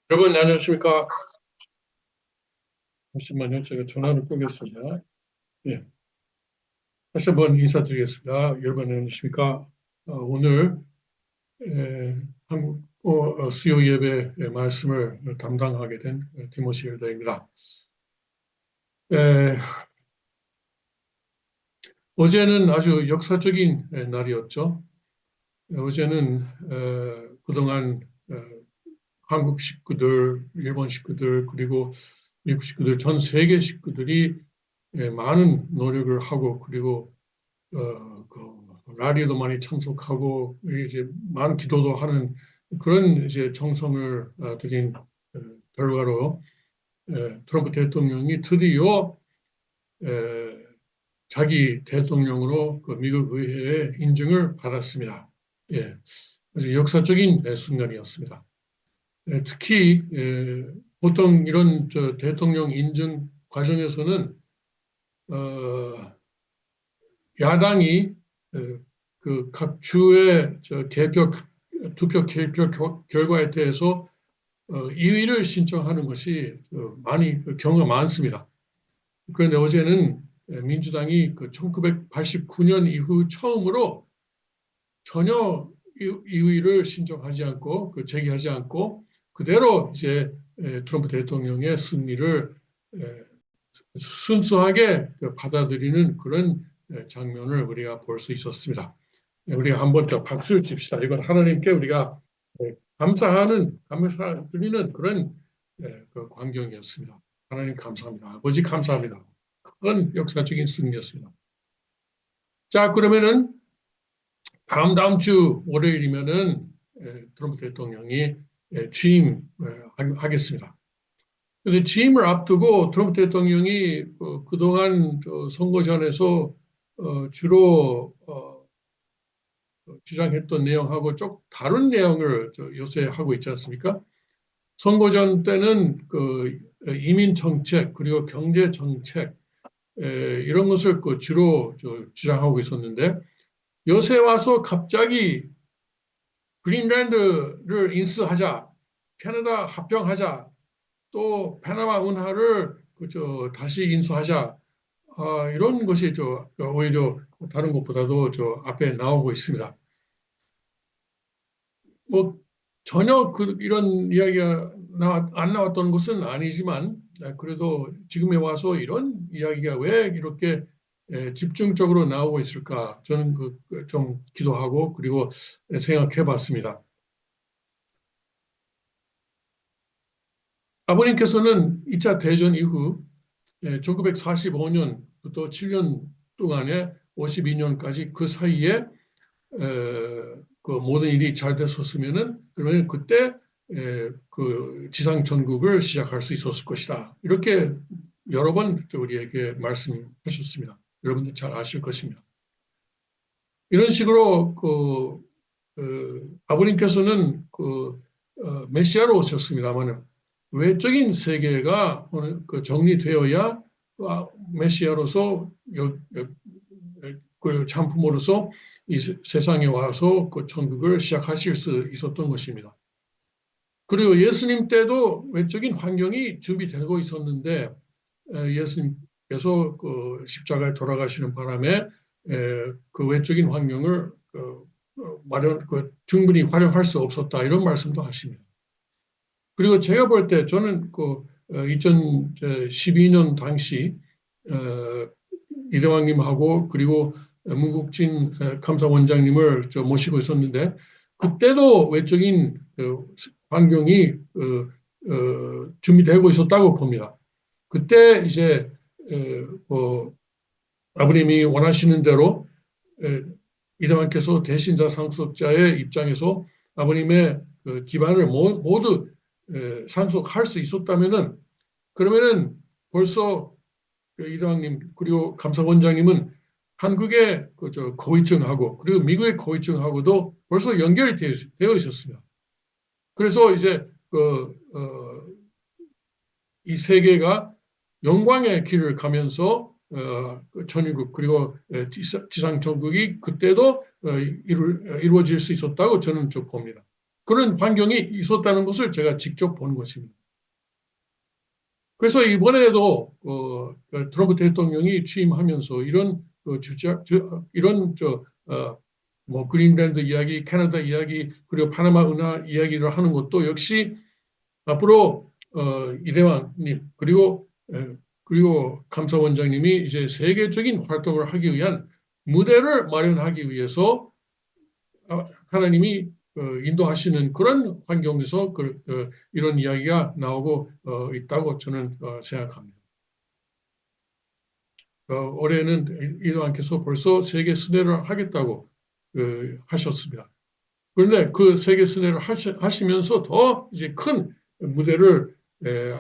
여러분 안녕하십니까? 잠시만요. 제가 전화를 끄겠습니다. 예, 다시 한번 인사드리겠습니다. 여러분 안녕하십니까? 오늘 한국어 수요 예배 말씀을 담당하게 된 디모시 엘더입니다. 에, 어제는 아주 역사적인 날이었죠. 어제는 그동안 한국 식구들, 일본 식구들, 그리고 미국 식구들, 전 세계 식구들이 많은 노력을 하고 그리고 라디오도 많이 참석하고 이제 많은 기도도 하는 그런 이제 정성을 들인 결과로 트럼프 대통령이 드디어 자기 대통령으로 그 미국 의회의 인증을 받았습니다. 예, 아주 역사적인 순간이었습니다. 특히 보통 이런 대통령 인증 과정에서는 야당이 그 각 주의 투표 개표 결과에 대해서 이의를 신청하는 것이 많이 경우가 많습니다. 그런데 어제는 민주당이 그 1989년 이후 처음으로 전혀 이의를 신청하지 않고 제기하지 않고 그대로 이제 트럼프 대통령의 승리를 순수하게 받아들이는 그런 장면을 우리가 볼 수 있었습니다. 우리가 한번 더 박수를 칩시다. 이건 하나님께 우리가 감사드리는 그런 그 광경이었습니다. 하나님 감사합니다. 아버지 감사합니다. 큰 역사적인 승리였습니다. 자, 그러면은 다음 주 월요일이면은 트럼프 대통령이 취임하겠습니다. 그래서 취임을 앞두고 트럼프 대통령이 그동안 선거전에서 주로 주장했던 내용하고 좀 다른 내용을 요새 하고 있지 않습니까? 선거전 때는 그 이민 정책 그리고 경제 정책 이런 것을 주로 주장하고 있었는데 요새 와서 갑자기 그린랜드를 인수하자, 캐나다 합병하자, 또 파나마 운하를 다시 인수하자 이런 것이 오히려 다른 것보다도 앞에 나오고 있습니다. 뭐 전혀 이런 이야기가 안 나왔던 것은 아니지만 그래도 지금에 와서 이런 이야기가 왜 이렇게 집중적으로 나오고 있을까 저는 좀 기도하고 그리고 생각해 봤습니다. 아버님께서는 2차 대전 이후 1945년부터 7년 동안에 52년까지 그 사이에 그 모든 일이 잘 됐었으면은 그러면 그때 그 지상 전국을 시작할 수 있었을 것이다. 이렇게 여러 번 우리에게 말씀하셨습니다. 여러분들 잘 아실 것입니다. 이런 식으로 아버님께서는 메시아로 오셨습니다만 외적인 세계가 정리되어야 메시아로서 그 참품으로서 이 세상에 와서 그 천국을 시작하실 수 있었던 것입니다. 그리고 예수님 때도 외적인 환경이 준비되고 있었는데 예수님께서 그 십자가에 돌아가시는 바람에 그 외적인 환경을 충분히 활용할 수 없었다 이런 말씀도 하십니다. 그리고 제가 볼 때 저는 2012년 당시 이대왕님하고 그리고 문국진 감사원장님을 모시고 있었는데 그때도 외적인 환경이 준비되고 있었다고 봅니다. 그때 이제 아버님이 원하시는 대로 이대왕께서 대신자 상속자의 입장에서 아버님의 기반을 모두 상속할 수 있었다면은 그러면은 벌써 이대왕님 그리고 감사원장님은 한국의 고위층하고 그리고 미국의 고위층하고도 벌써 연결이 되어 있었습니다. 그래서 이제 이 세계가 영광의 길을 가면서 전인국 그리고 지상 전국이 그때도 이루어질 수 있었다고 저는 좀 봅니다. 그런 환경이 있었다는 것을 제가 직접 본 것입니다. 그래서 이번에도 트럼프 대통령이 취임하면서 이런 이런 뭐 그린랜드 이야기, 캐나다 이야기, 그리고 파나마 운하 이야기를 하는 것도 역시 앞으로 이대왕님 그리고 감사원장님이 이제 세계적인 활동을 하기 위한 무대를 마련하기 위해서 하나님이 인도하시는 그런 환경에서 이런 이야기가 나오고 있다고 저는 생각합니다. 올해는 이대왕께서 벌써 세계 순회를 하겠다고 하셨습니다. 그런데 그 세계 순회를 하시면서 더 이제 큰 무대를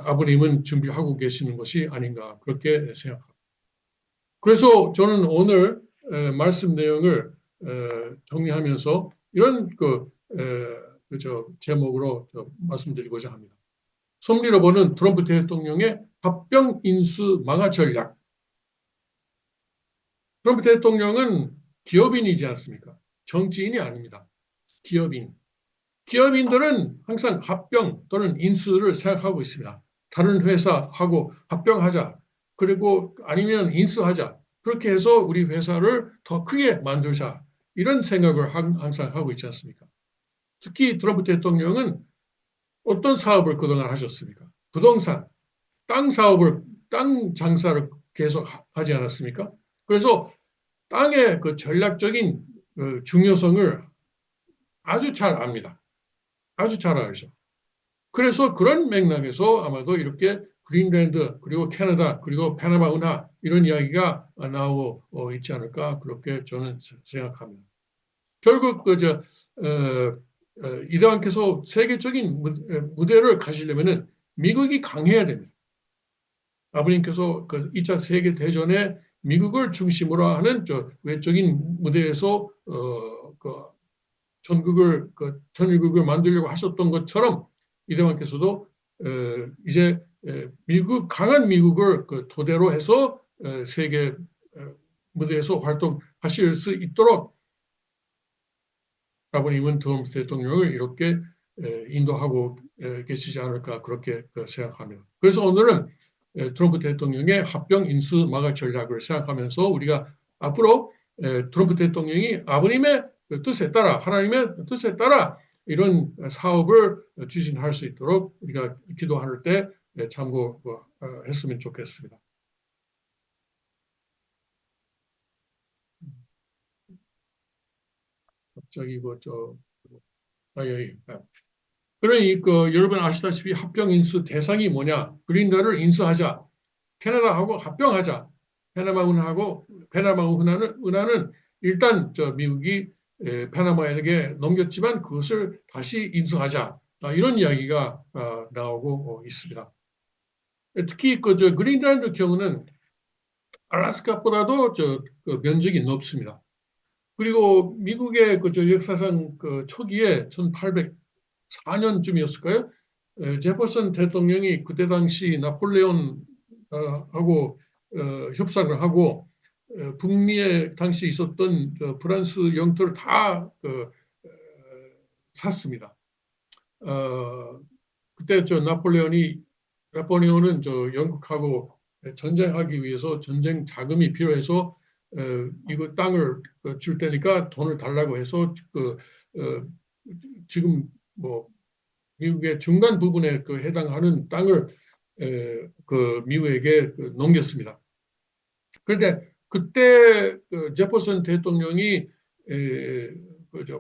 아버님은 준비하고 계시는 것이 아닌가 그렇게 생각합니다. 그래서 저는 오늘 말씀 내용을 정리하면서 이런 제목으로 말씀드리고자 합니다. 섭리로 보는 트럼프 대통령의 합병 인수 망화 전략. 트럼프 대통령은 기업인이지 않습니까? 정치인이 아닙니다. 기업인. 기업인들은 항상 합병 또는 인수를 생각하고 있습니다. 다른 회사하고 합병하자. 그리고 아니면 인수하자. 그렇게 해서 우리 회사를 더 크게 만들자. 이런 생각을 항상 하고 있지 않습니까? 특히 트럼프 대통령은 어떤 사업을 그동안 하셨습니까? 부동산, 땅 장사를 계속 하지 않았습니까? 그래서 땅의 그 전략적인 중요성을 아주 잘 압니다. 아주 잘 알죠. 그래서 그런 맥락에서 아마도 이렇게 그린랜드 그리고 캐나다 그리고 파나마 운하 이런 이야기가 나오고 있지 않을까 그렇게 저는 생각합니다. 결국 이대왕께서 세계적인 무대를 가시려면은 미국이 강해야 됩니다. 아버님께서 그 2차 세계 대전에 미국을 중심으로 하는 외적인 무대에서 전일국을 만들려고 하셨던 것처럼 이대왕께서도 이제 강한 미국을 토대로 해서 세계 무대에서 활동하실 수 있도록 아버님은 트럼프 대통령을 이렇게 인도하고 계시지 않을까 그렇게 생각합니다. 그래서 오늘은 트럼프 대통령의 합병 인수 마갈 전략을 생각하면서 우리가 앞으로 트럼프 대통령이 아버님의 뜻에 따라 하나님의 뜻에 따라 이런 사업을 추진할 수 있도록 우리가 기도할 때 참고했으면 좋겠습니다. 갑자기 그러니 여러분 아시다시피 합병 인수 대상이 뭐냐? 그린다를 인수하자. 캐나다하고 합병하자. 파나마 운하는 일단 미국이 파나마에게 넘겼지만 그것을 다시 인수하자. 이런 이야기가 나오고 있습니다. 특히 그린란드 경우는 알래스카보다도 면적이 넓습니다. 그리고 미국의 역사상 초기에 1804년쯤이었을까요? 제퍼슨 대통령이 그때 당시 나폴레온하고 협상을 하고 북미에 당시 있었던 프랑스 영토를 다 샀습니다. 그때 나폴레온은 영국하고 전쟁하기 위해서 전쟁 자금이 필요해서 이거 땅을 줄 테니까 돈을 달라고 해서 지금 뭐 미국의 중간 부분에 해당하는 땅을 미국에게 넘겼습니다. 그런데 그때 제퍼슨 대통령이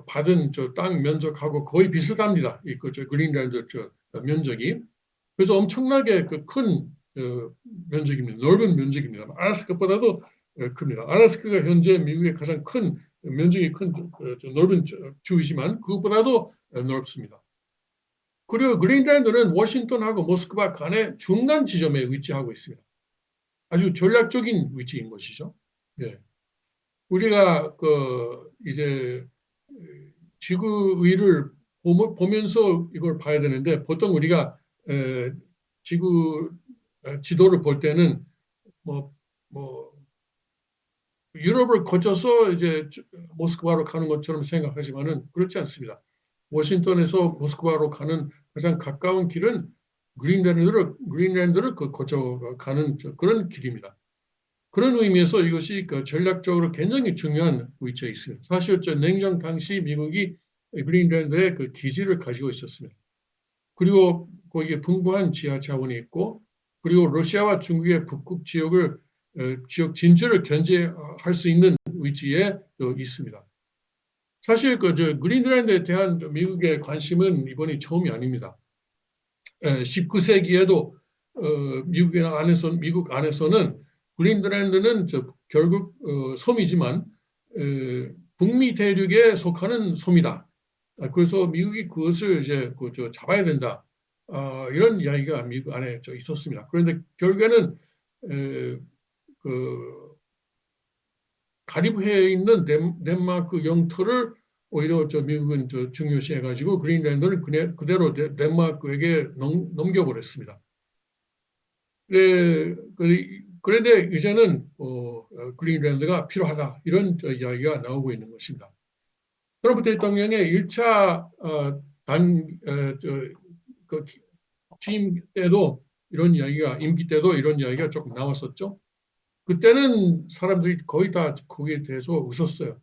받은 땅 면적하고 거의 비슷합니다. 그린란드 면적이. 그래서 엄청나게 큰 면적입니다. 넓은 면적입니다. 알래스카보다도 큽니다. 알래스카가 현재 미국의 가장 큰 면적이 큰 넓은 주이지만 그것보다도 넓습니다. 그리고 그린란드는 워싱턴하고 모스크바 간의 중간 지점에 위치하고 있습니다. 아주 전략적인 위치인 것이죠. 예. 우리가 이제 지구 위를 보면서 이걸 봐야 되는데 보통 우리가 지구 지도를 볼 때는 뭐 유럽을 거쳐서 이제 모스크바로 가는 것처럼 생각하지만은 그렇지 않습니다. 워싱턴에서 모스크바로 가는 가장 가까운 길은 그린랜드를 거쳐 가는 그런 길입니다. 그런 의미에서 이것이 전략적으로 굉장히 중요한 위치에 있습니다. 사실 냉전 당시 미국이 그린랜드에 기지를 가지고 있었습니다. 그리고 거기에 풍부한 지하 자원이 있고, 그리고 러시아와 중국의 북극 지역 진출을 견제할 수 있는 위치에 있습니다. 사실 그린랜드에 대한 미국의 관심은 이번이 처음이 아닙니다. 19세기에도 미국 안에서는 그린랜드는 결국 섬이지만 북미 대륙에 속하는 섬이다. 그래서 미국이 그것을 이제 잡아야 된다. 이런 이야기가 미국 안에 있었습니다. 그런데 결국에는 그 카리브해에 있는 덴마크 영토를 오히려 미국은 중요시해가지고 그린랜드를 그대로 덴마크에게 넘겨버렸습니다. 그런데 이제는 그린랜드가 필요하다 이런 이야기가 나오고 있는 것입니다. 트럼프 대통령의 1차 취임 때도 임기 때도 이런 이야기가 조금 나왔었죠. 그때는 사람들이 거의 다 거기에 대해서 웃었어요.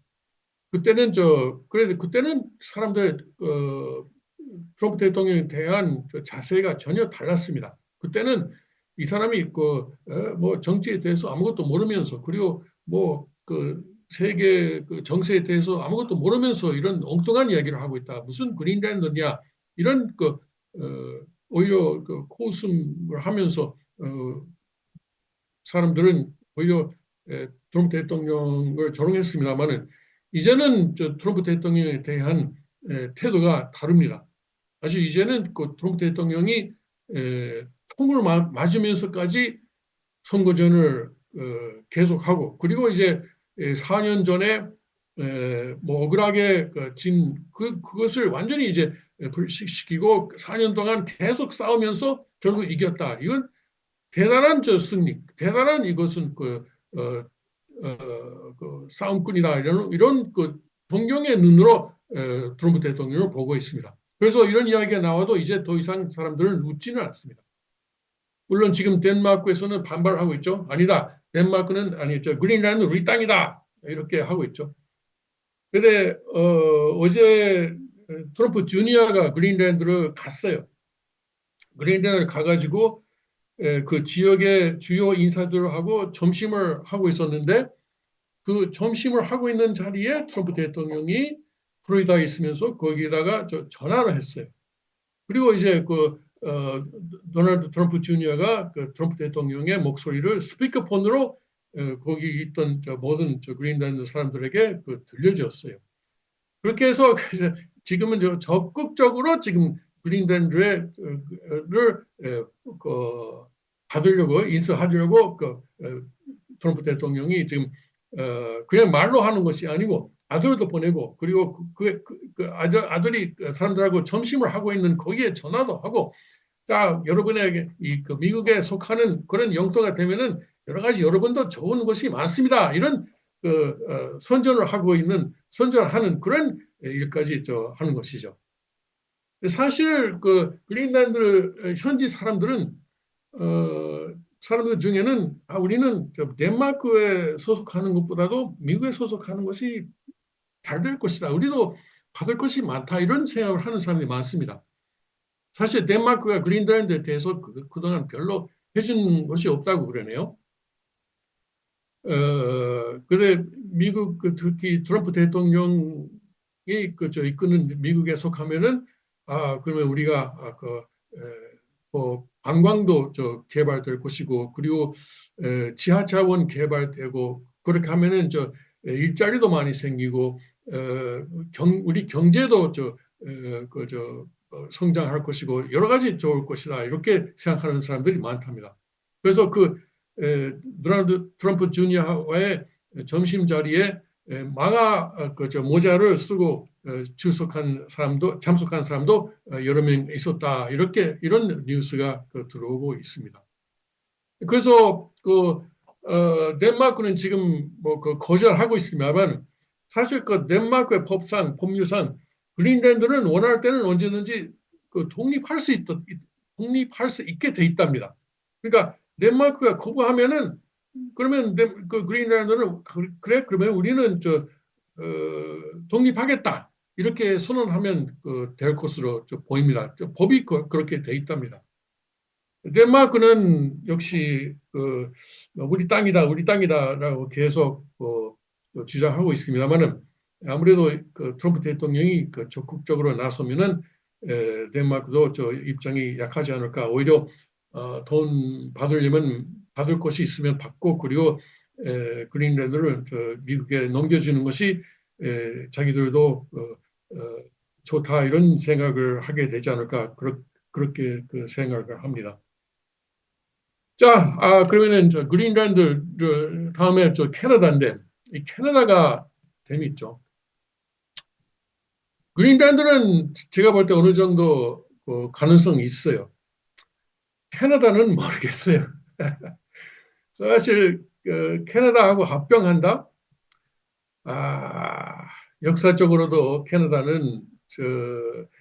그때는 사람들 트럼프 대통령에 대한 자세가 전혀 달랐습니다. 그때는 이 사람이 뭐 정치에 대해서 아무것도 모르면서, 그리고 뭐 세계 정세에 대해서 아무것도 모르면서 이런 엉뚱한 이야기를 하고 있다. 무슨 그린랜드냐 이런 오히려 코웃음을 하면서 사람들은 오히려 트럼프 대통령을 조롱했습니다만은 이제는 트럼프 대통령에 대한 태도가 다릅니다. 아주 이제는 트럼프 대통령이 총을 맞으면서까지 선거전을 계속하고, 그리고 이제 4년 전에 뭐 억울하게 그것을 완전히 이제 불식시키고 4년 동안 계속 싸우면서 결국 이겼다. 이건 대단한 승리, 대단한 이것은 싸움꾼이다. 이런 존경의 눈으로 트럼프 대통령을 보고 있습니다. 그래서 이런 이야기가 나와도 이제 더 이상 사람들은 웃지는 않습니다. 물론 지금 덴마크에서는 반발하고 있죠. 아니다. 덴마크는 아니죠. 그린랜드는 우리 땅이다. 이렇게 하고 있죠. 근데 어제 트럼프 주니어가 그린랜드를 갔어요. 그린랜드를 가가지고 그 지역의 주요 인사들하고 점심을 하고 있었는데, 그 점심을 하고 있는 자리에 트럼프 대통령이 플로리다에 있으면서 거기에다가 전화를 했어요. 그리고 이제 도널드 트럼프 주니어가 트럼프 대통령의 목소리를 스피커폰으로 거기 있던 모든 그린랜드 사람들에게 들려줬어요. 그렇게 해서 지금은 적극적으로 지금 그린랜드를 받으려고 인수하려고 트럼프 대통령이 지금 그냥 말로 하는 것이 아니고 아들도 보내고, 그리고 아들이 사람들하고 점심을 하고 있는 거기에 전화도 하고, 자, 여러분에게 미국에 속하는 그런 영토가 되면은 여러 가지 여러분도 좋은 것이 많습니다. 이런 선전하는 그런 일까지 하는 것이죠. 사실 그린랜드 현지 사람들 중에는 우리는 덴마크에 소속하는 것보다도 미국에 소속하는 것이 잘 될 것이다. 우리도 받을 것이 많다. 이런 생각을 하는 사람들이 많습니다. 사실 덴마크가 그린랜드에 대해서 그동안 별로 해준 것이 없다고 그러네요. 근데 미국 특히 트럼프 대통령이 이끄는 미국에 속하면은 그러면 우리가 뭐 관광도 개발될 것이고, 그리고 지하차원 개발되고, 그렇게 하면은 일자리도 많이 생기고 우리 경제도 성장할 것이고 여러 가지 좋을 것이다. 이렇게 생각하는 사람들이 많답니다. 그래서 도널드 트럼프 주니어와의 점심 자리에 모자를 쓰고 참석한 사람도 여러 명 있었다. 이런 뉴스가 들어오고 있습니다. 그래서 덴마크는 지금 뭐 거절하고 있습니다만, 사실 덴마크의 법률상 그린란드는 원할 때는 언제든지 독립할 수 있게 돼 있답니다. 그러니까 덴마크가 거부하면은 그러면 그 그린란드는 그래 그러면 우리는 독립하겠다 이렇게 선언하면 될 것으로 보입니다. 법이 그렇게 돼 있답니다. 덴마크는 역시 우리 땅이다, 우리 땅이다라고 계속 주장하고 있습니다만은 아무래도 트럼프 대통령이 적극적으로 나서면은 덴마크도 입장이 약하지 않을까. 오히려 돈 받으려면 받을 것이 있으면 받고 그리고 그린랜드를 미국에 넘겨주는 것이 자기들도 좋다 이런 생각을 하게 되지 않을까 그렇게 생각을 합니다. 자, 그러면은 그린란드 다음에 캐나다인데 이 캐나다가 재미있죠. 그린란드는 제가 볼 때 어느 정도 가능성이 있어요. 캐나다는 모르겠어요. 사실 캐나다하고 합병한다. 역사적으로도 캐나다는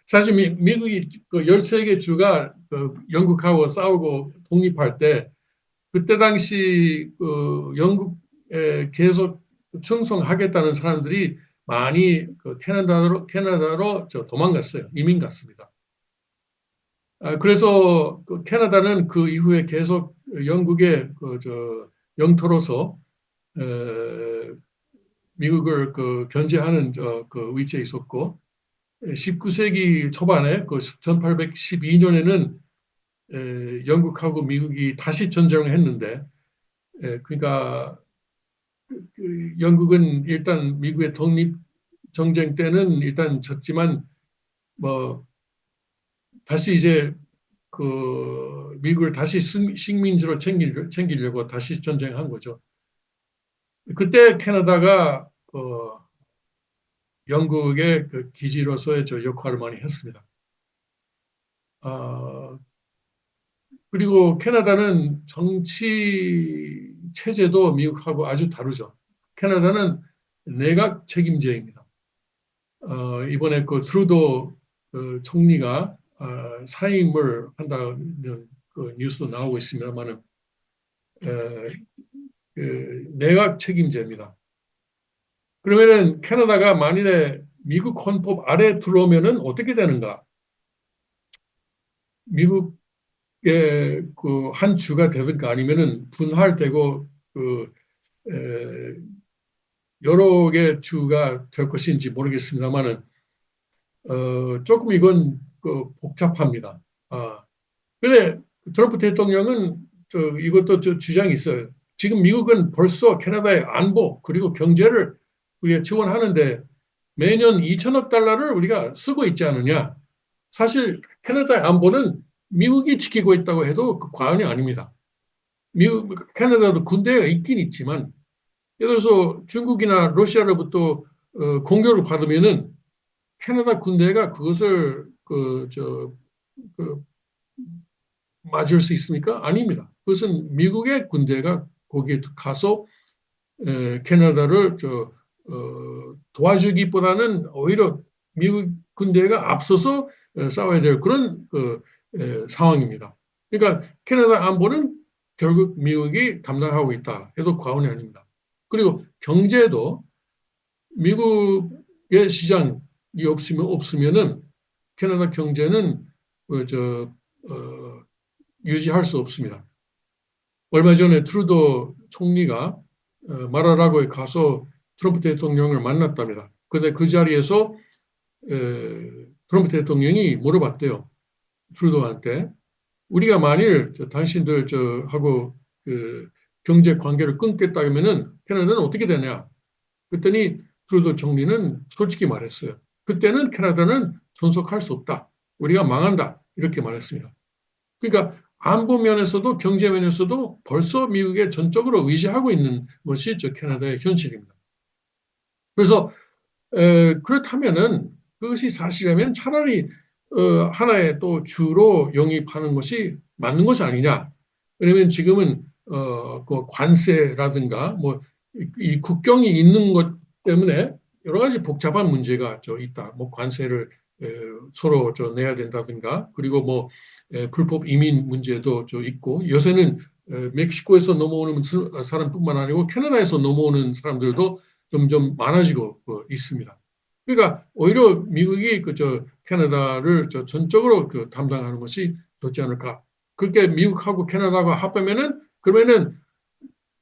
사실 미국이 13개 주가 영국하고 싸우고 독립할 때 그때 당시 영국에 계속 충성하겠다는 사람들이 많이 캐나다로 도망갔어요. 이민 갔습니다. 그래서 캐나다는 그 이후에 계속 영국의 영토로서 미국을 견제하는 위치에 있었고 19세기 초반에 1812년에는 영국하고 미국이 다시 전쟁을 했는데 그러니까 영국은 일단 미국의 독립 정쟁 때는 일단 졌지만 뭐 다시 이제 미국을 다시 식민지로 챙기려고 다시 전쟁한 거죠. 그때 캐나다가 영국의 기지로서의 역할을 많이 했습니다. 그리고 캐나다는 정치 체제도 미국하고 아주 다르죠. 캐나다는 내각 책임제입니다. 이번에 트루도 총리가 사임을 한다는 뉴스도 나오고 있습니다만은 내각 책임제입니다. 그러면은 캐나다가 만일에 미국 헌법 아래 들어오면은 어떻게 되는가? 미국의 한 주가 되든가 아니면은 분할되고 여러 개 주가 될 것인지 모르겠습니다만은 조금 이건 복잡합니다. 근데 트럼프 대통령은 이것도 주장이 있어요. 지금 미국은 벌써 캐나다의 안보 그리고 경제를 우리가 지원하는데 매년 2천억 달러를 우리가 쓰고 있지 않느냐. 사실 캐나다의 안보는 미국이 지키고 있다고 해도 과언이 아닙니다. 캐나다도 군대가 있긴 있지만 예를 들어서 중국이나 러시아로부터 공격을 받으면은 캐나다 군대가 그것을 맞을 수 있습니까? 아닙니다. 그것은 미국의 군대가 거기에 가서 캐나다를 도와주기보다는 오히려 미국 군대가 앞서서 싸워야 될 그런 상황입니다. 그러니까 캐나다 안보는 결국 미국이 담당하고 있다 해도 과언이 아닙니다. 그리고 경제도 미국의 시장이 없으면은 캐나다 경제는 유지할 수 없습니다. 얼마 전에 트루도 총리가 마라라고에 가서 트럼프 대통령을 만났답니다. 그런데 그 자리에서 트럼프 대통령이 물어봤대요. 트루도한테 우리가 만일 당신들 하고 경제 관계를 끊겠다 하면은 캐나다는 어떻게 되냐? 그랬더니 트루도 총리는 솔직히 말했어요. 그때는 캐나다는 존속할 수 없다. 우리가 망한다. 이렇게 말했습니다. 그러니까 안보 면에서도 경제 면에서도 벌써 미국에 전적으로 의지하고 있는 것이 캐나다의 현실입니다. 그래서 그렇다면은 그것이 사실이라면 차라리 하나의 또 주로 영입하는 것이 맞는 것이 아니냐. 왜냐하면 지금은 그 관세라든가 뭐 이 국경이 있는 것 때문에 여러 가지 복잡한 문제가 있다. 뭐 관세를 서로 내야 된다든가, 그리고 뭐 불법 이민 문제도 있고, 요새는 멕시코에서 넘어오는 사람뿐만 아니고 캐나다에서 넘어오는 사람들도 점점 많아지고 있습니다. 그러니까 오히려 미국이 캐나다를 전적으로 담당하는 것이 좋지 않을까. 그렇게 미국하고 캐나다가 합하면은 그러면은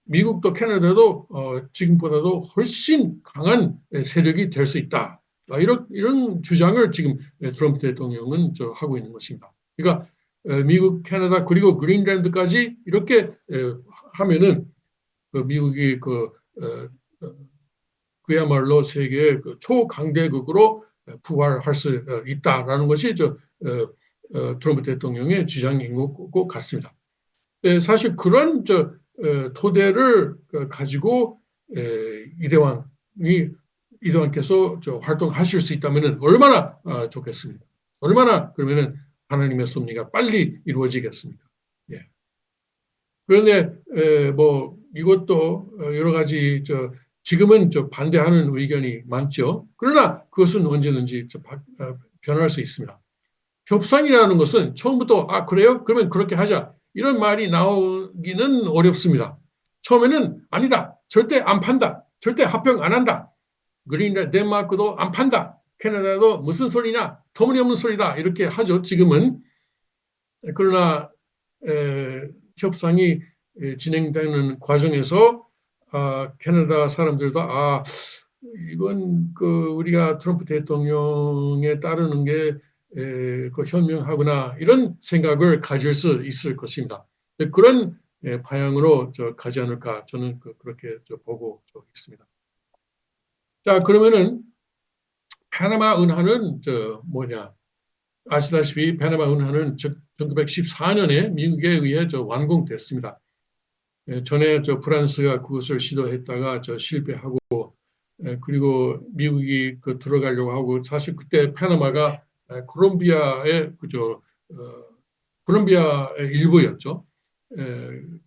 미국도 캐나다도 지금보다도 훨씬 강한 세력이 될 수 있다. 이런 주장을 지금 트럼프 대통령은 하고 있는 것입니다. 그러니까 미국, 캐나다 그리고 그린랜드까지 이렇게 하면은 미국이 그야말로 세계의 초강대국으로 부활할 수 있다라는 것이 트럼프 대통령의 주장인 것 같습니다. 사실 그런 토대를 가지고 이대왕께서 활동하실 수 있다면 얼마나 좋겠습니까? 얼마나 그러면은 하나님의 섭리가 빨리 이루어지겠습니까? 예. 그런데 뭐 이것도 여러 가지 지금은 반대하는 의견이 많죠. 그러나 그것은 언제든지 변할 수 있습니다. 협상이라는 것은 처음부터 그래요? 그러면 그렇게 하자. 이런 말이 나오기는 어렵습니다. 처음에는 아니다. 절대 안 판다. 절대 합병 안 한다. 그린란드, 덴마크도 안 판다. 캐나다도 무슨 소리냐? 터무니없는 소리다. 이렇게 하죠. 지금은. 그러나 협상이 진행되는 과정에서 캐나다 사람들도 이건 우리가 트럼프 대통령에 따르는 게 현명하구나 이런 생각을 가질 수 있을 것입니다. 그런 방향으로 가지 않을까 저는 그렇게 보고 있습니다. 자, 그러면은 파나마 은하는 뭐냐? 아시다시피 파나마 은하는 1914년에 미국에 의해 완공됐습니다. 전에 프랑스가 그것을 시도했다가 실패하고 그리고 미국이 들어가려고 하고 사실 그때 파나마가 콜롬비아의 콜롬비아의 일부였죠.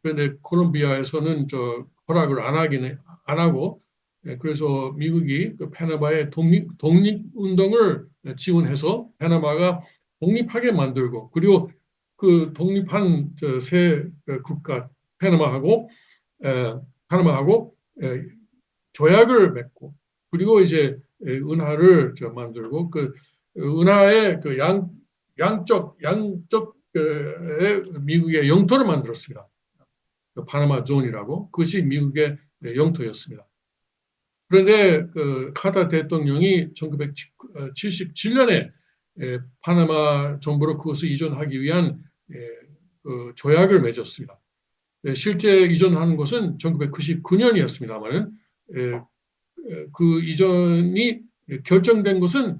그런데 콜롬비아에서는 허락을 안 하고 그래서 미국이 파나마의 독립운동을 지원해서 파나마가 독립하게 만들고 그리고 그 독립한 새 국가 파나마하고 조약을 맺고 그리고 이제 은하를 만들고 은하의 양쪽 미국의 영토를 만들었습니다. 파나마 존이라고 그것이 미국의 영토였습니다. 그런데 카타 대통령이 1977년에 파나마 정부로 그것을 이전하기 위한 조약을 맺었습니다. 실제 이전하는 것은 1999년이었습니다만 그 이전이 결정된 것은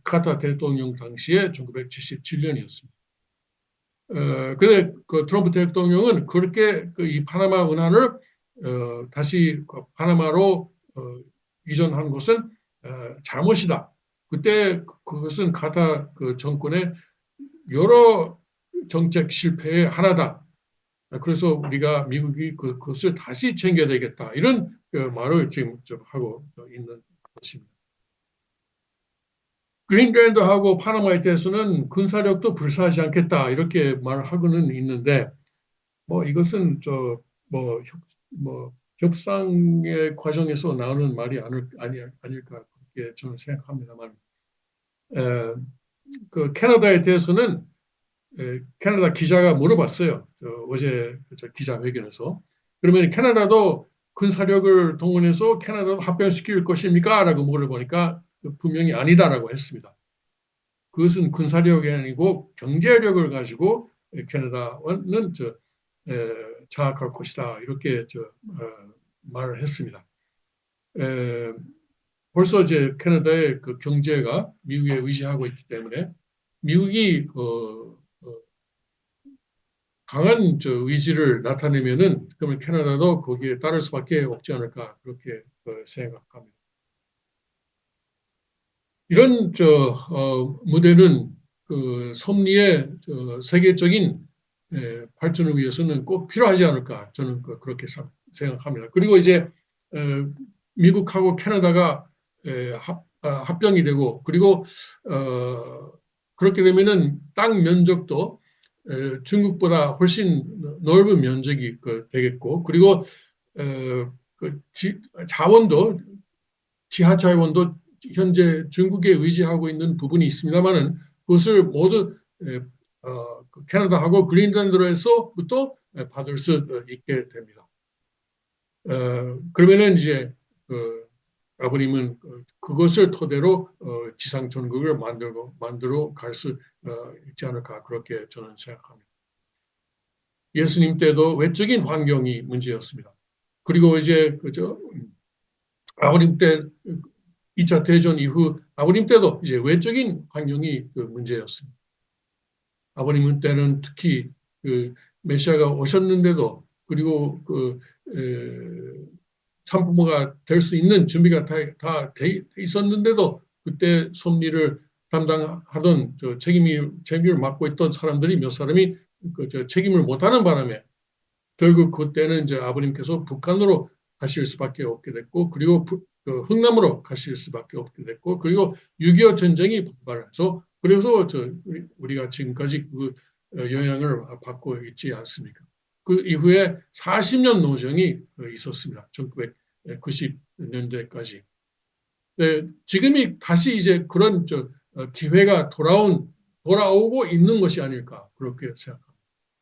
카타 대통령 당시에 1977년이었습니다. 근데 트럼프 대통령은 그렇게 이 파나마 운하를 다시 파나마로 이전한 것은 잘못이다. 그때 그것은 카타 정권의 여러 정책 실패의 하나다. 그래서 우리가 미국이 그것을 다시 챙겨야 되겠다. 이런 말을 지금 하고 있는 것입니다. 그린랜드하고 파나마에 대해서는 군사력도 불사하지 않겠다. 이렇게 말하고는 있는데, 뭐 이것은 협상의 과정에서 나오는 말이 아닐까 그렇게 저는 생각합니다만, 캐나다에 대해서는 캐나다 기자가 물어봤어요. 어제 기자회견에서. 그러면 캐나다도 군사력을 동원해서 캐나다도 합병시킬 것입니까? 라고 물어보니까 분명히 아니다라고 했습니다. 그것은 군사력이 아니고 경제력을 가지고 캐나다는 장악할 것이다. 이렇게 말을 했습니다. 벌써 이제 캐나다의 경제가 미국에 의지하고 있기 때문에 미국이 강한 의지를 나타내면은 그러면 캐나다도 거기에 따를 수밖에 없지 않을까 그렇게 생각합니다. 이런 무대는 섭리의 세계적인 발전을 위해서는 꼭 필요하지 않을까 저는 그렇게 생각합니다. 그리고 이제 미국하고 캐나다가 합병이 되고 그리고 그렇게 되면은 땅 면적도 중국보다 훨씬 넓은 면적이 되겠고 그리고 자원도 지하 자원도 현재 중국에 의지하고 있는 부분이 있습니다만은 그것을 모두 캐나다하고 그린란드로에서부터 받을 수 있게 됩니다. 그러면은 이제 아버님은 그것을 토대로 지상 전국을 만들어 갈 수 있지 않을까 그렇게 저는 생각합니다. 예수님 때도 외적인 환경이 문제였습니다. 그리고 이제 아버님 때 2차 대전 이후 아버님 때도 이제 외적인 환경이 문제였습니다. 아버님 때는 특히 메시아가 오셨는데도 그리고 산부모가 될 수 있는 준비가 다 돼 있었는데도 그때 섭리를 담당하던 책임을 맡고 있던 사람들이 몇 사람이 책임을 못하는 바람에 결국 그때는 이제 아버님께서 북한으로 가실 수밖에 없게 됐고 그리고 흥남으로 가실 수밖에 없게 됐고 그리고 6.25 전쟁이 발발해서 그래서 우리가 지금까지 그 영향을 받고 있지 않습니까? 그 이후에 40년 노정이 있었습니다. 1990년대까지. 네, 지금이 다시 이제 그런 기회가 돌아오고 있는 것이 아닐까 그렇게 생각합니다.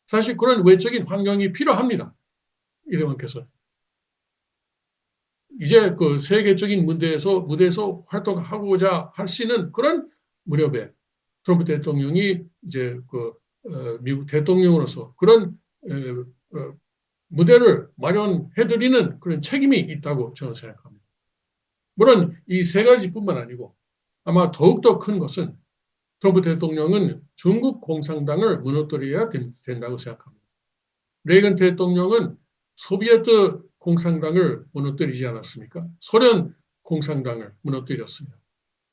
사실 그런 외적인 환경이 필요합니다. 이대원께서 이제 그 세계적인 무대에서 활동하고자 하시는 그런 무렵에 트럼프 대통령이 이제 미국 대통령으로서 그런 무대를 마련해드리는 그런 책임이 있다고 저는 생각합니다. 물론 이 세 가지뿐만 아니고 아마 더욱더 큰 것은 트럼프 대통령은 중국 공산당을 무너뜨려야 된다고 생각합니다. 레이건 대통령은 소비에트 공산당을 무너뜨리지 않았습니까? 소련 공산당을 무너뜨렸습니다.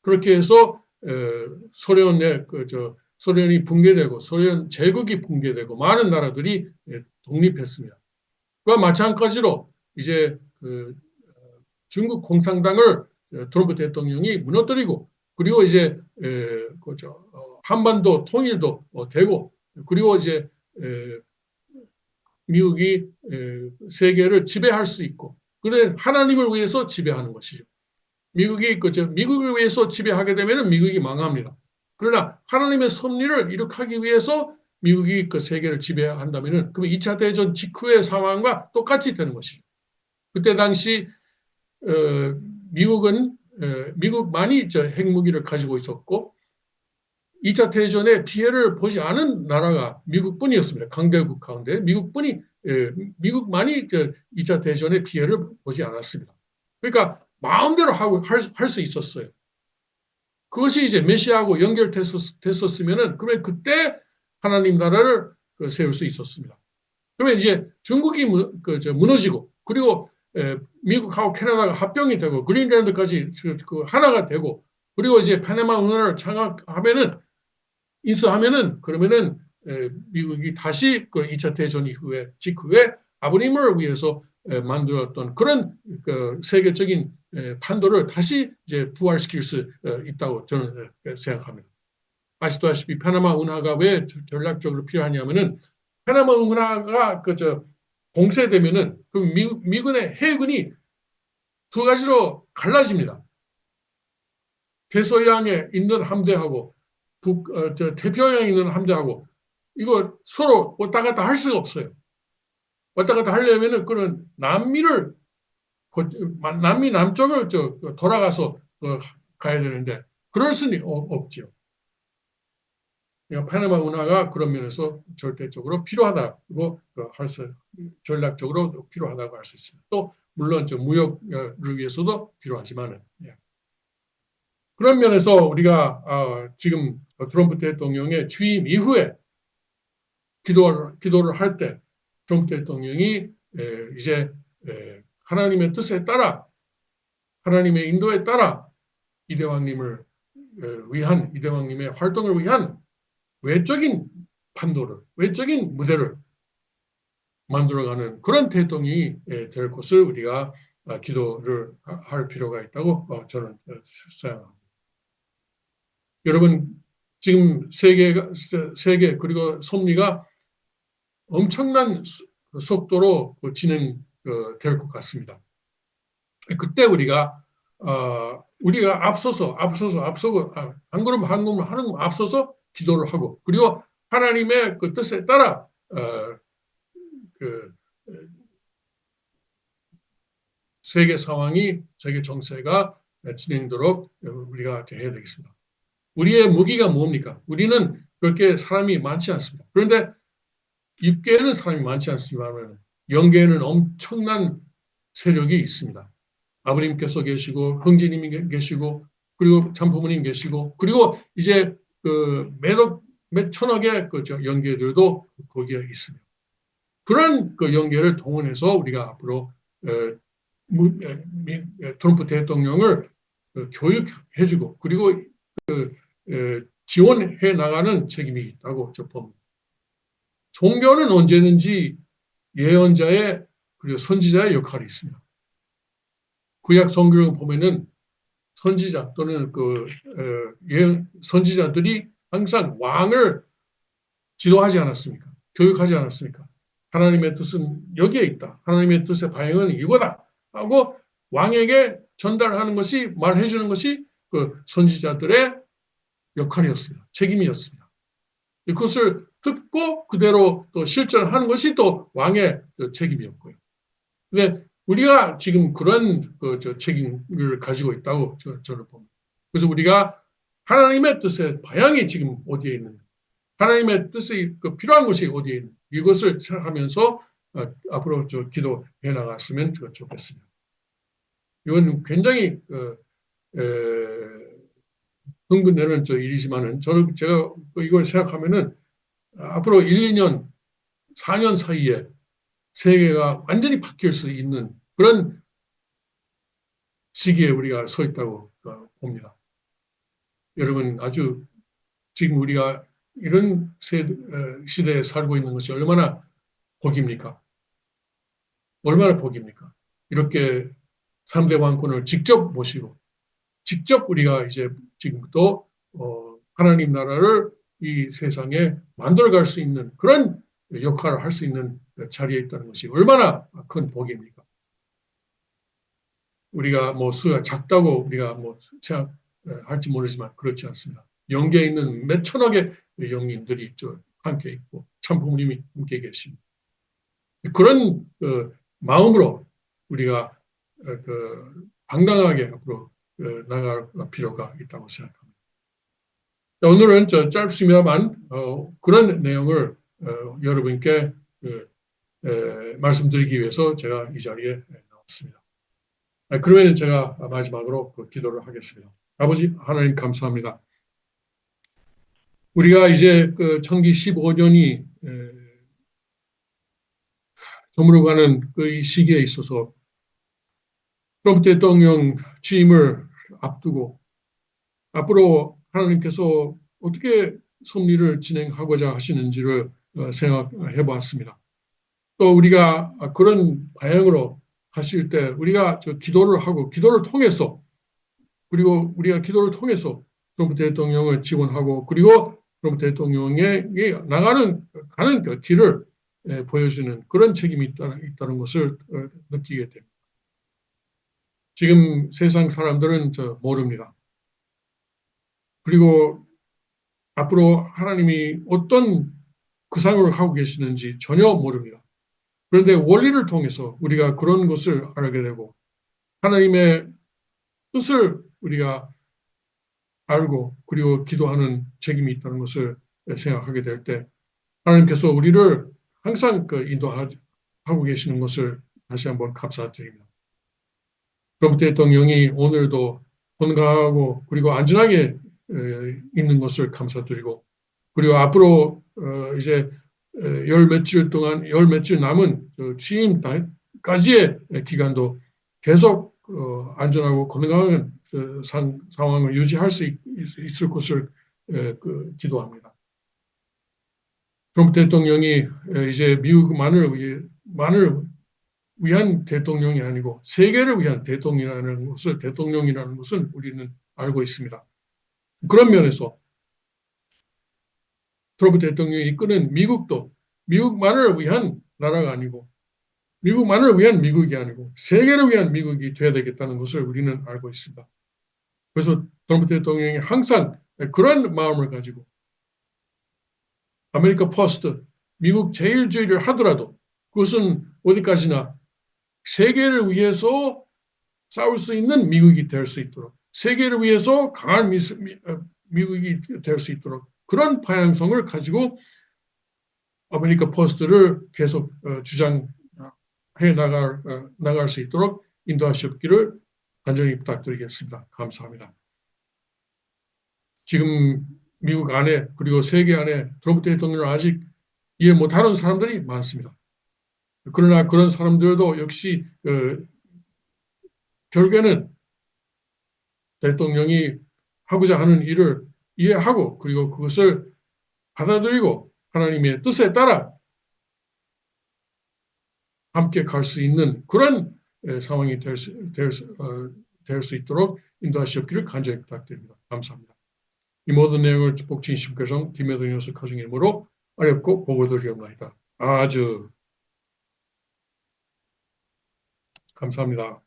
그렇게 해서 소련이 붕괴되고 소련 제국이 붕괴되고 많은 나라들이 독립했습니다. 그와 마찬가지로 이제 중국 공산당을 트럼프 대통령이 무너뜨리고 그리고 이제 한반도 통일도 되고 그리고 이제 미국이 세계를 지배할 수 있고 그래 하나님을 위해서 지배하는 것이죠. 미국을 위해서 지배하게 되면 미국이 망합니다. 그러나 하나님의 섭리를 이룩하기 위해서 미국이 그 세계를 지배한다면 그럼 2차 대전 직후의 상황과 똑같이 되는 것이죠. 그때 당시 미국만이 핵무기를 가지고 있었고 2차 대전에 피해를 보지 않은 나라가 미국뿐이었습니다. 강대국 가운데 미국만이 2차 대전의 피해를 보지 않았습니다. 그러니까 마음대로 할 수 있었어요. 그것이 이제 메시아하고 연결됐었으면은 그러면 그때 하나님 나라를 세울 수 있었습니다. 그러면 이제 중국이 무너지고 그리고 미국하고 캐나다가 합병이 되고 그린랜드까지 하나가 되고 그리고 이제 파나마 운하를 장악하면은 인수하면은 그러면은 미국이 다시 그 2차 대전 직후에 아버님을 위해서 만들었던 그런 세계적인 판도를 다시 이제 부활시킬 수 있다고 저는 생각합니다. 아시다시피 파나마 운하가 왜 전략적으로 필요하냐면은 파나마 운하가 봉쇄되면은 그 미군의 해군이 두 가지로 갈라집니다. 대서양에 있는 함대하고 태평양에 있는 함대하고 이거 서로 왔다 갔다 할 수가 없어요. 왔다 갔다 하려면은 그런 남미 남쪽을 돌아가서 가야 되는데 그럴 수는 없죠. 그러니까 파나마 운하가 그런 면에서 절대적으로 필요하다고 전략적으로 필요하다고 할 수 있습니다. 또 물론 무역을 위해서도 필요하지만은 그런 면에서 우리가 지금 트럼프 대통령의 취임 이후에 기도를 할 때 트럼프 대통령이 이제 하나님의 뜻에 따라 하나님의 인도에 따라 이대왕님을 위한 이대왕님의 활동을 위한 외적인 판도를 외적인 무대를 만들어가는 그런 대통령이 될 것을 우리가 기도를 할 필요가 있다고 저는 생각합니다. 여러분, 지금 세계 그리고 섭리가 엄청난 속도로 진행될 것 같습니다. 그때 우리가 앞서고 한 걸음 앞서서 기도를 하고, 그리고 하나님의 그 뜻에 따라 그 세계 상황이, 세계 정세가 진행되도록 우리가 해야 되겠습니다. 우리의 무기가 뭡니까? 우리는 그렇게 사람이 많지 않습니다. 그런데 육계에는 사람이 많지 않지만 영계에는 엄청난 세력이 있습니다. 아버님께서 계시고, 형제님이 계시고, 그리고 참부모님 계시고, 그리고 이제 몇 천억의 영계들도 거기에 있습니다. 그런 영계를 동원해서 우리가 앞으로 트럼프 대통령을 교육해주고, 그리고 지원해 나가는 책임이 있다고 저 봅니다. 종교는 언제든지 예언자의 그리고 선지자의 역할이 있습니다. 구약 성경을 보면은 선지자 또는 선지자들이 항상 왕을 지도하지 않았습니까? 교육하지 않았습니까? 하나님의 뜻은 여기에 있다. 하나님의 뜻의 방향은 이거다. 하고 왕에게 전달하는 것이, 말해주는 것이 그 선지자들의 역할이었습니다. 책임이었습니다. 그것을 듣고 그대로 또 실천하는 것이 또 왕의 책임이었고요. 근데 우리가 지금 그런 책임을 가지고 있다고 저는 봅니다. 그래서 우리가 하나님의 뜻의 방향이 지금 어디에 있는가, 하나님의 뜻이 필요한 것이 어디에 있는가, 이것을 생각하면서 앞으로 기도해 나갔으면 좋겠습니다. 이건 굉장히 흥분되는 일이지만은 제가 이걸 생각하면은 앞으로 1, 2년, 4년 사이에 세계가 완전히 바뀔 수 있는 그런 시기에 우리가 서 있다고 봅니다. 여러분, 아주 지금 우리가 이런 시대에 살고 있는 것이 얼마나 복입니까? 얼마나 복입니까? 이렇게 3대 왕권을 직접 모시고, 직접 우리가 이제 지금부터 하나님 나라를 이 세상에 만들어갈 수 있는 그런 역할을 할 수 있는 자리에 있다는 것이 얼마나 큰 복입니까? 우리가 수가 작다고 우리가 생각할지 모르지만 그렇지 않습니다. 영계에 있는 몇 천억의 영인들이 함께 있고 참부모님이 함께 계십니다. 그런 마음으로 우리가 당당하게 앞으로 나갈 필요가 있다고 생각합니다. 오늘은 짧습니다만 그런 내용을 여러분께 말씀드리기 위해서 제가 이 자리에 나왔습니다. 그러면 제가 마지막으로 기도를 하겠습니다. 아버지 하나님 감사합니다. 우리가 이제 청기 15년이 저물어가는 이 시기에 있어서 트럼프 대통령 취임을 앞두고 앞으로 하나님께서 어떻게 섭리를 진행하고자 하시는지를 생각해 보았습니다. 또 우리가 그런 방향으로 가실 때 우리가 기도를 하고 기도를 통해서, 그리고 우리가 기도를 통해서 트럼프 대통령을 지원하고, 그리고 트럼프 대통령에게 가는 그 길을 보여주는 그런 책임이 있다는 것을 느끼게 됩니다. 지금 세상 사람들은 모릅니다. 그리고 앞으로 하나님이 어떤 구상을 하고 계시는지 전혀 모릅니다. 그런데 원리를 통해서 우리가 그런 것을 알게 되고 하나님의 뜻을 우리가 알고 그리고 기도하는 책임이 있다는 것을 생각하게 될 때 하나님께서 우리를 항상 인도하고 계시는 것을 다시 한번 감사드립니다. 트럼프 대통령이 오늘도 건강하고 그리고 안전하게 있는 것을 감사드리고, 그리고 앞으로 이제 열 며칠 남은 취임까지의 기간도 계속 안전하고 건강한 상황을 유지할 수 있을 것을 기도합니다. 트럼프 대통령이 이제 미국만을 위한 대통령이 아니고 세계를 위한 대통령이라는 것을 우리는 알고 있습니다. 그런 면에서 트럼프 대통령이 이끄는 미국도 미국만을 위한 나라가 아니고 미국만을 위한 미국이 아니고 세계를 위한 미국이 되어야 되겠다는 것을 우리는 알고 있습니다. 그래서 트럼프 대통령이 항상 그런 마음을 가지고 아메리카 퍼스트, 미국 제일주의를 하더라도 그것은 어디까지나 세계를 위해서 싸울 수 있는 미국이 될 수 있도록 세계를 위해서 강한 미국이 될 수 있도록 그런 방향성을 가지고 아메리카 퍼스트를 계속 주장해 나갈 수 있도록 인도하시옵기를 간절히 부탁드리겠습니다. 감사합니다. 지금 미국 안에 그리고 세계 안에 트럼프 대통령을 아직 이해 못하는 사람들이 많습니다. 그러나 그런 사람들도 역시 결국에는 대통령이 하고자 하는 일을 이해하고 그리고 그것을 받아들이고 하나님의 뜻에 따라 함께 갈 수 있는 그런 상황이 될 수 있도록 인도하시옵기를 간절히 부탁드립니다. 감사합니다. 이 모든 내용을 축복 주신 교정 디메도 요스 가정 이름으로 어렵고 보고드리옵나이다. 아주 감사합니다.